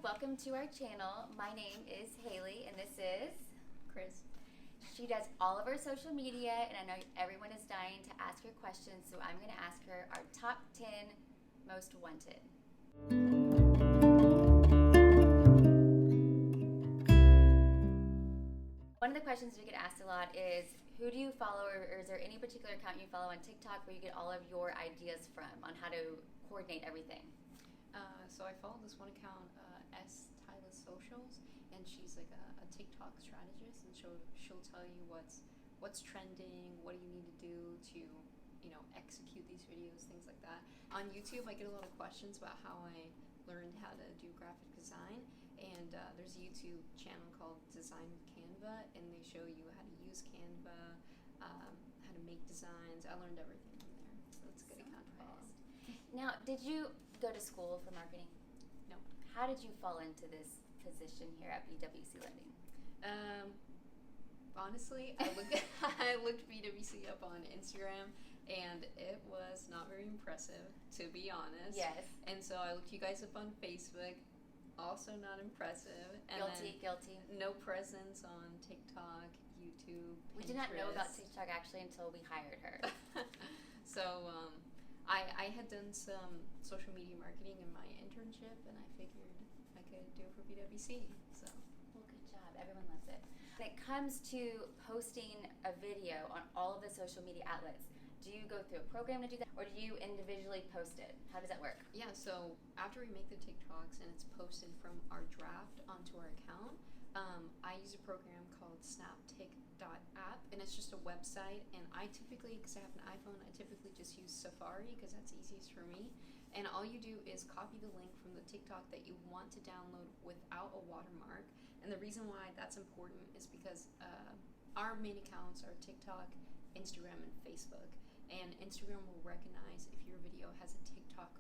welcome to our channel. My name is Haley and this is Kris. She does all of our social media, and I know everyone is dying to ask her questions, so I'm going to ask her our top 10 most wanted. One of the questions we get asked a lot is, who do you follow, or is there any particular account you follow on TikTok where you get all of your ideas from on how to coordinate everything? So I follow this one account, Tyler Socials, and she's like a TikTok strategist, and she'll tell you what's trending, what do you need to do to execute these videos, things like that. On YouTube, I get a lot of questions about how I learned how to do graphic design, and there's a YouTube channel called Design with Canva, and they show you how to use Canva, how to make designs. I learned everything from there, so it's a good account to follow. Now, did you go to school for marketing? No. How did you fall into this position here at BWC Lending? Honestly, I looked BWC up on Instagram, and it was not very impressive, to be honest. Yes. And so I looked you guys up on Facebook, also not impressive. And Guilty. No presence on TikTok, YouTube, We did not know about TikTok actually until we hired her. So I had done some social media marketing in my internship, and I figured I could do it for BWC. So. Well, good job. Everyone loves it. When it comes to posting a video on all of the social media outlets, do you go through a program to do that, or do you individually post it? How does that work? Yeah, so after we make the TikToks and it's posted from our draft onto our account, I use a program called snaptik.app, and it's just a website, and I typically, because I have an iPhone, I typically just use Safari because that's easiest for me. And all you do is copy the link from the TikTok that you want to download without a watermark. And the reason why that's important is because our main accounts are TikTok, Instagram, and Facebook. And Instagram will recognize if your video has a TikTok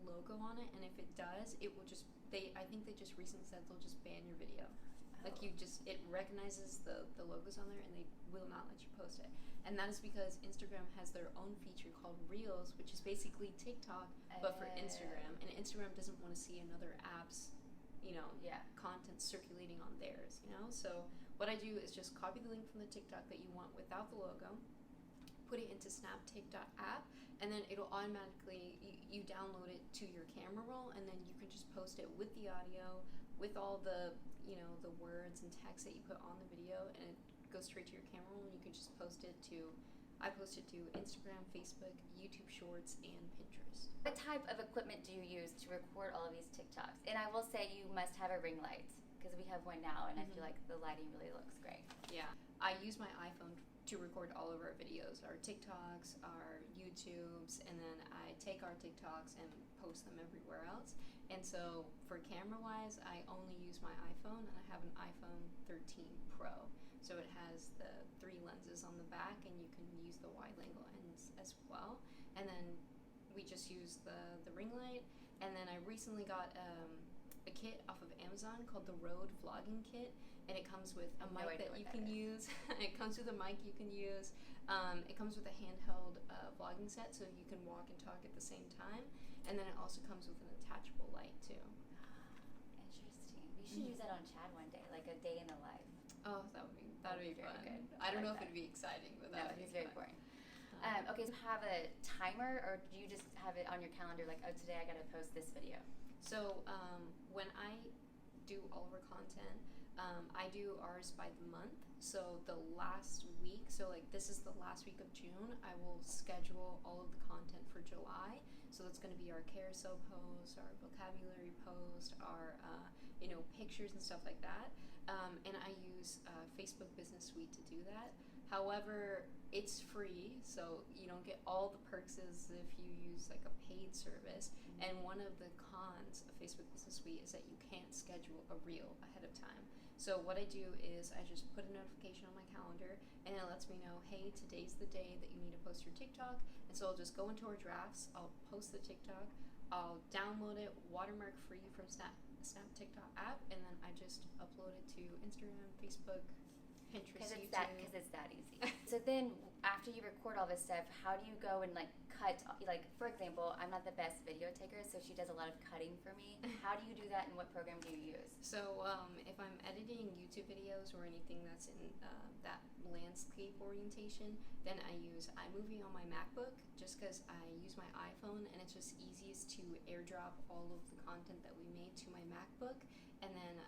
logo on it, and if it does, it will just, I think they just recently said they'll just ban your video. Like it recognizes the logos on there, and they will not let you post it. And that is because Instagram has their own feature called Reels, which is basically TikTok, but for Instagram. And Instagram doesn't want to see another app's, content circulating on theirs, So what I do is just copy the link from the TikTok that you want without the logo, put it into snaptik.app, and then it'll automatically, you download it to your camera roll, and then you can just post it with the audio, with all the the words and text that you put on the video, and it goes straight to your camera roll, and you can just post it to, I post it to Instagram, Facebook, YouTube Shorts, and Pinterest. What type of equipment do you use to record all of these TikToks? And I will say you must have a ring light, because we have one now, and I feel like the lighting really looks great. Yeah, I use my iPhone to record all of our videos, our TikToks, our YouTubes, and then I take our TikToks and post them everywhere else. And so for camera-wise, I only use my iPhone, and I have an iPhone 13 Pro. So it has the 3 lenses on the back, and you can use the wide-angle lens as well. And then we just use the ring light. And then I recently got a kit off of Amazon called the Rode Vlogging Kit, and it comes with a mic that you can use. It comes with a mic you can use. It comes with a handheld vlogging set, so you can walk and talk at the same time. And then it also comes with an attachable light too. Interesting. We should use that on Chad one day, like a day in the life. Oh, that would be fun. Good. I don't know if it'd be exciting, but that would be it's very boring. Okay, so have a timer, or do you just have it on your calendar, like, oh, today I gotta post this video? So when I do all of our content, I do ours by the month. So the last week, so like this is the last week of June, I will schedule all of the content for July. So that's going to be our carousel post, our vocabulary post, our pictures and stuff like that. And I use Facebook Business Suite to do that. However, it's free, so you don't get all the perks as if you use like a paid service. And one of the cons of Facebook Business Suite is that you can't schedule a reel ahead of time. So what I do is I just put a notification on my calendar, and it lets me know, hey, today's the day that you need to post your TikTok. And so I'll just go into our drafts, I'll post the TikTok, I'll download it watermark free from Snap TikTok app, and then I just upload it to Instagram, Facebook, Pinterest, Because YouTube. it's that easy. So then, after you record all this stuff, how do you go and like cut? Like, for example, I'm not the best video taker, so she does a lot of cutting for me. How do you do that, and what program do you use? So if I'm editing YouTube videos or anything that's in that landscape orientation, then I use iMovie on my MacBook, just because I use my iPhone and it's just easiest to airdrop all of the content that we made to my MacBook, and then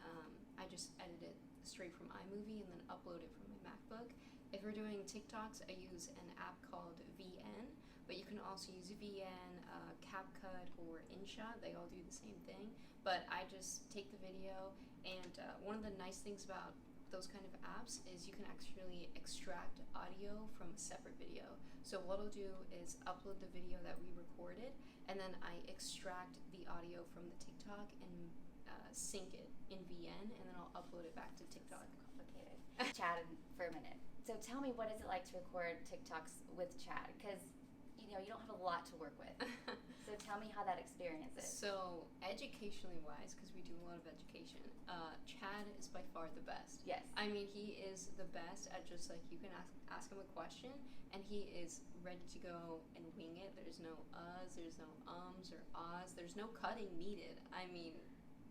I just edit it straight from iMovie and then upload it from my MacBook. If we're doing TikToks, I use an app called VN, but you can also use VN, Capcut, or InShot. They all do the same thing, but I just take the video, and one of the nice things about those kind of apps is you can actually extract audio from a separate video. So what I'll do is upload the video that we recorded, and then I extract the audio from the TikTok and sync it in VN, and then I'll upload it back to TikTok. Complicated. Chad for a minute. So tell me, what is it like to record TikToks with Chad? Because you don't have a lot to work with. So tell me how that experience is. So educationally wise, because we do a lot of education, Chad is by far the best. Yes. I mean, he is the best at just like, you can ask him a question and he is ready to go and wing it. There's no there's no ums or ahs, there's no cutting needed. I mean,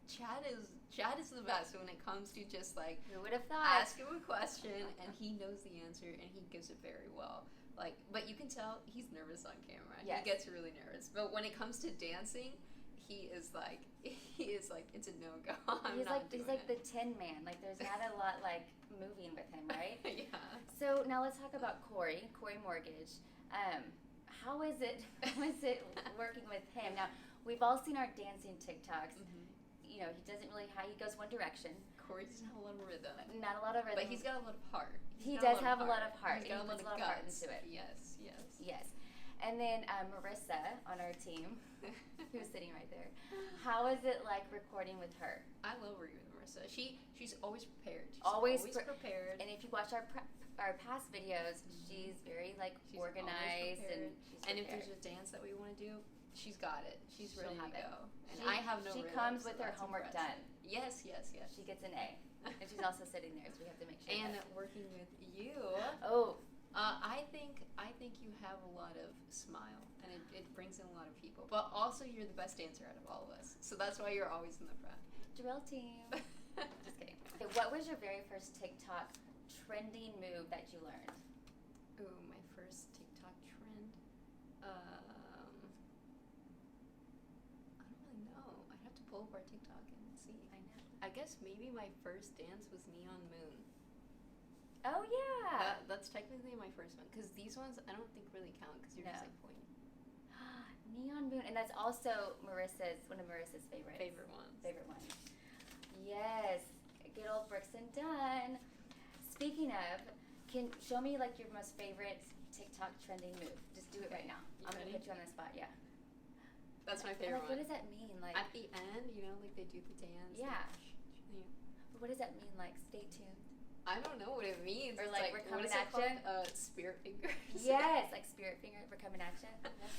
Chad is the best when it comes to just like, who would have thought? Ask him a question and he knows the answer and he gives it very well. Like, but you can tell he's nervous on camera. Yes. He gets really nervous. But when it comes to dancing, he is like it's a no-go. He's like the Tin Man. Like, there's not a lot like moving with him, right? Yeah. So now let's talk about Corey Mortgage. How is it working with him? Now, we've all seen our dancing TikToks. Mm-hmm. He doesn't really he goes one direction. Corey doesn't have a lot of rhythm. Not a lot of rhythm. But he's got a lot of heart. He does have a lot of heart. He's got and he puts a lot of heart guts into it. Yes. And then Marissa on our team, who's sitting right there. How is it like recording with her? I love working with Marissa. She's always prepared. She's always prepared. And if you watch our past videos, she's very she's organized and if there's a dance that we want to do, she's got it. She's ready to go. And I have no. She rhythm, comes so with her homework done. Yes. She gets an A, and she's also sitting there, so we have to make sure. And working with you. Oh. I think you have a lot of smile, and it brings in a lot of people. But also, you're the best dancer out of all of us, so that's why you're always in the front. Drill team. Just kidding. Okay, what was your very first TikTok trending move that you learned? Ooh, my first TikTok trend. I don't really know. I'd have to pull up our TikTok and see. I know. I guess maybe my first dance was Neon Moon. Oh yeah. That's technically my first one, because these ones I don't think really count because you're just like pointing. Neon Moon, and that's also one of Marissa's favorites. Favorite ones. Yes, good old Brooks and Dunn. Speaking of, can show me like your most favorite TikTok trending move. Just do it right now. I'm gonna put you on the spot. Yeah. That's my favorite one. What does that mean? Like at the end, like they do the dance. Yeah. But what does that mean? Like, stay tuned. I don't know what it means. Or like we're coming at you. Spirit fingers. Yes, like spirit finger. We're coming at you.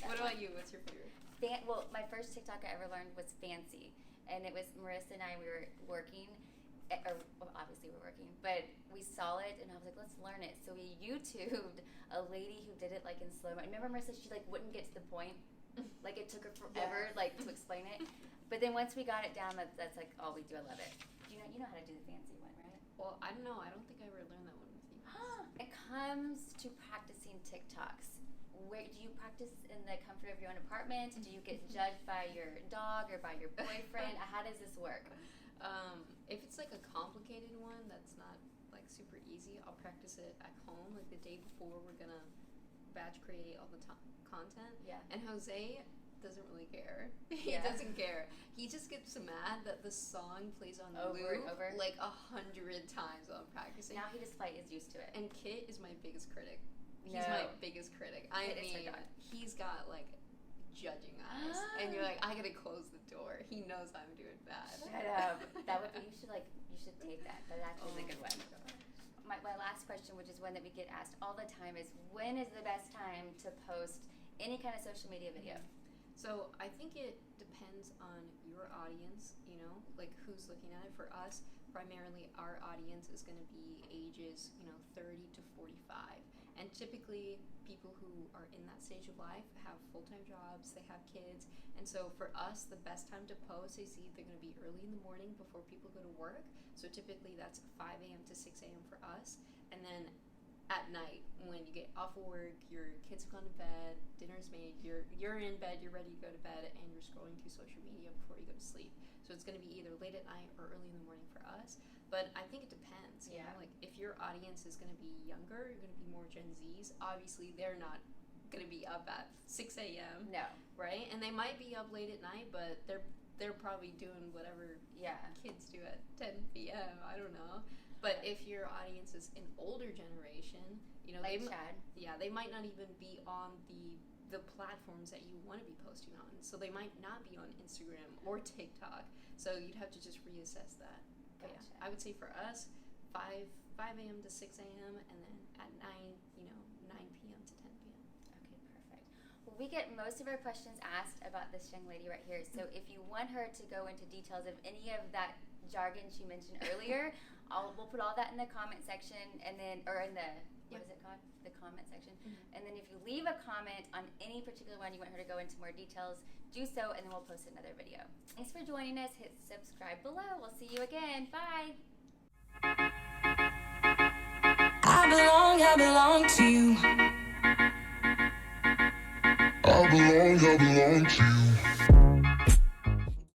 What about you? What's your favorite? Well, my first TikTok I ever learned was Fancy, and it was Marissa and I. We were working, obviously we're working, but we saw it, and I was like, let's learn it. So we YouTubed a lady who did it like in slow mo. Remember Marissa? She like wouldn't get to the point. Like it took her forever like to explain it. But then once we got it down, that's like all we do. I love it. You know how to do the Fancy one, right? Well, I don't know. I don't think I ever learned that one with you. It comes to practicing TikToks. Where do you practice in the comfort of your own apartment? Do you get judged by your dog or by your boyfriend? How does this work? If it's like a complicated one that's not like super easy, I'll practice it at home. Like the day before, we're gonna batch create all the content. Yeah. And Jose doesn't really care. Yeah. He doesn't care. He just gets mad that the song plays on over loop and over like 100 times while I'm practicing. Now he just is used to it. And Kit is my biggest critic. No. He's my biggest critic. I mean, he's got like judging eyes, and you're like, I gotta close the door. He knows I'm doing bad. Shut up. That would be, you should take that. That actually is a good one. My last question, which is one that we get asked all the time, is when is the best time to post any kind of social media video? So I think it depends on your audience, like who's looking at it. For us, primarily our audience is going to be ages, 30 to 45. And typically, people who are in that stage of life have full-time jobs, they have kids, and so for us, the best time to post is either going to be early in the morning before people go to work. So typically, that's 5 a.m. to 6 a.m. for us, and then at night when you get off of work, your kids have gone to bed, dinner's made, you're in bed, you're ready to go to bed, and you're scrolling through social media before you go to sleep. So it's going to be either late at night or early in the morning for us. But I think it depends. You know? Like if your audience is going to be younger, you're going to be more Gen Zs. Obviously, they're not going to be up at 6 a.m. No. Right? And they might be up late at night, but they're probably doing whatever kids do at 10 p.m. I don't know. But if your audience is an older generation, like Chad. They might not even be on the platforms that you want to be posting on. So they might not be on Instagram or TikTok. So you'd have to just reassess that. But Gotcha. I would say for us, 5 a.m. to 6 a.m. and then at 9 p.m. to 10 p.m. Okay, perfect. Well, we get most of our questions asked about this young lady right here. So if you want her to go into details of any of that jargon she mentioned earlier, we'll put all that in the comment section, and then, or in the, what is it called? The comment section. Mm-hmm. And then if you leave a comment on any particular one you want her to go into more details, do so, and then we'll post another video. Thanks for joining us. Hit subscribe below. We'll see you again. Bye. I belong to you. I belong to you.